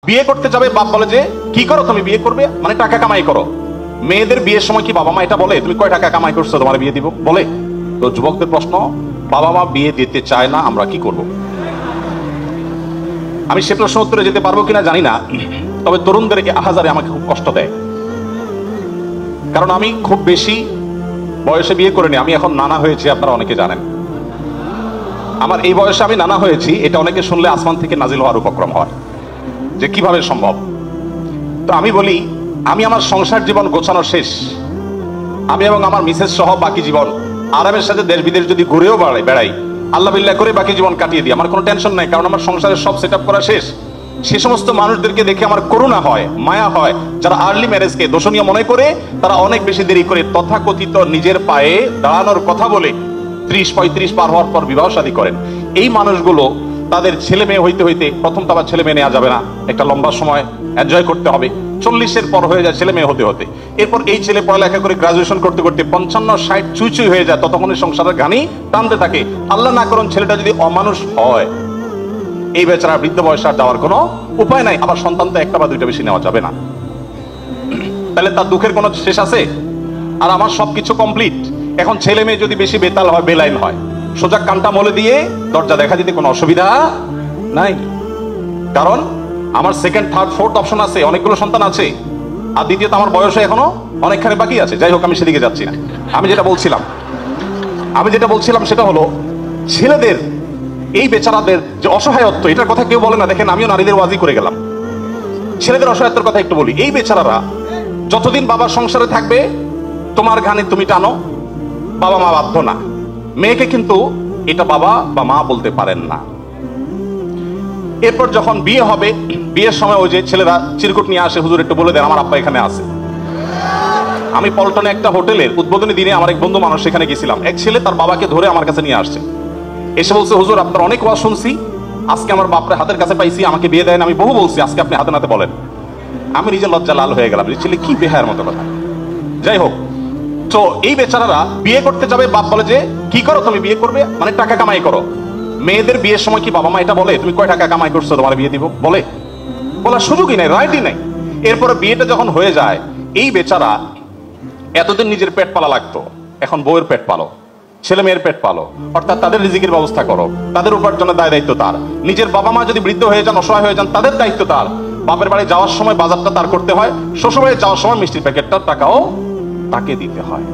বিয়ে করতে যাবে, বাপ বলে যে কি করো তুমি, বিয়ে করবে মানে টাকা কামাই করো। মেয়েদের বিয়ের সময় কি বাবা মা এটা বলে তুমি কয় টাকা কামাই করছো তোমার বিয়ে দিব বলে? তো যুবকদের প্রশ্ন, বাবা মা বিয়ে দিতে চায় না, আমরা কি করব? আমি সে প্রশ্ন উত্তরে যেতে পারবো কিনা জানি না, তবে তরুণদের এই আহাজারে আমাকে খুব কষ্ট দেয়। কারণ আমি খুব বেশি বয়সে বিয়ে করিনি, আমি এখন নানা হয়েছি, আপনারা অনেকে জানেন। আমার এই বয়সে আমি নানা হয়েছি, এটা অনেকে শুনলে আসমান থেকে নাজিল হওয়ার উপক্রম হয় যে কিভাবে সম্ভব। তো আমি বলি, আমি আমার সংসার জীবন গোছানো শেষ, আমি এবং আমার মিসেস সহ বাকি জীবন আরামের সাথে দেশ বিদেশ যদি ঘুরেও বেড়াই, আল্লাহ বিল্লাহ করে বাকি জীবন কাটিয়ে দিই, আমার কোনো টেনশন নাই, কারণ আমার সংসারের সব সেট আপ করা শেষ। সে সমস্ত মানুষদেরকে দেখে আমার করুণা হয়, মায়া হয়, যারা আর্লি ম্যারেজকে দোষণীয় মনে করে, তারা অনেক বেশি দেরি করে তথাকথিত নিজের পায়ে দাঁড়ানোর কথা বলে 30-35 পার হওয়ার পর বিবাহ শাদী করেন। এই মানুষগুলো তাদের ছেলে মেয়ে হইতে হইতে, প্রথম তো আবার ছেলে মেয়ে নেওয়া যাবে না, একটা লম্বা সময় এনজয় করতে হবে, 40-এর পর হয়ে যায় ছেলে মেয়ে হতে হতে। এরপর এই ছেলে পড়ালেখা করে গ্রাজুয়েশন করতে করতে 55-60 চুই হয়ে যায়, ততক্ষণে সংসারের ঘানি টানতে থাকে। আল্লাহ না করুন ছেলেটা যদি অমানুষ হয়, এই বেচারা বৃদ্ধ বয়সে আর যাওয়ার কোনো উপায় নাই। আবার সন্তান তো একটা বা দুইটা বেশি নেওয়া যাবে না, তাহলে তার দুঃখের কোনো শেষ আছে? আর আমার সবকিছু কমপ্লিট, এখন ছেলে মেয়ে যদি বেশি বেতাল হয়, বেলাইন হয়, সোজা কানটা মলে দিয়ে দরজা দেখা দিতে কোনো অসুবিধা নাই। কারণ আমার সেকেন্ড, থার্ড, ফোর্থ অপশন আছে, অনেকগুলো সন্তান আছে। আর দ্বিতীয়ত আমার বয়সে এখনো অনেকখানি বাকি আছে। যাই হোক, আমি সেদিকে যাচ্ছি না। আমি যেটা বলছিলাম সেটা হলো, ছেলেদের এই বেচারাদের যে অসহায়ত্ব, এটার কথা কেউ বলে না। দেখেন, আমিও নারীদের ওয়াজি করে গেলাম, ছেলেদের অসহায়ত্বের কথা একটু বলি। এই বেচারারা যতদিন বাবার সংসারে থাকবে, তোমার ঘানি তুমি টানো, বাবা মা বাধ্য না। মেয়েকে কিন্তু এটা বাবা বা মা বলতে পারেন না। এরপর যখন বিয়ে হবে, বিয়ের সময় ওই যে ছেলেরা চিরকুট নিয়ে আসে, হুজুর একটু বলে দেন আমার আব্বা এখানে আছে। আমি পল্টনে একটা হোটেলের উদ্বোধনী দিনে আমার এক বন্ধু মানুষ সেখানে গেছিলাম, এক ছেলে তার বাবাকে ধরে আমার কাছে নিয়ে আসছে, এসে বলছে, হুজুর আপনার অনেক ওয়াজ শুনছি, আজকে আমার বাপরে হাতের কাছে পাইছি, আমাকে বিয়ে দেন, আমি বহু বলছি, আজকে আপনি হাতে নাতে বলেন। আমি নিজে লজ্জা লাল হয়ে গেলাম, ছেলে কি বেহায়ের মতো কথা। যাই হোক, তো এই বেচারারা বিয়ে করতে যাবে, বাপ বলে যে কি করো তুমি, বিয়ে করবে মানে টাকা কামাই করো। মেয়েদের বিয়ের সময় কি বাবা মা এটা বলে তুমি কয় টাকা কামাই করছো তোমার বিয়ে দিব বলে? বলার সুযোগই নাই, রাইটই নাই। এরপরে বিয়েটা যখন হয়ে যায়, এই বেচারা এতদিন নিজের পেট পালা লাগতো, এখন বউয়ের পেট পালো, ছেলে মেয়ের পেট পালো, অর্থাৎ তাদের রিজিকের ব্যবস্থা করো, তাদের উপার্জনের দায় দায়িত্ব তার। নিজের বাবা মা যদি বৃদ্ধ হয়ে যান, অসহায় হয়ে যান, তাদের দায়িত্ব তার। বাপের বাড়ি যাওয়ার সময় বাজারটা তার করতে হয়, শ্বশুর বাড়ি যাওয়ার সময় মিষ্টির প্যাকেটটার টাকাও তাকে দিতে হয়।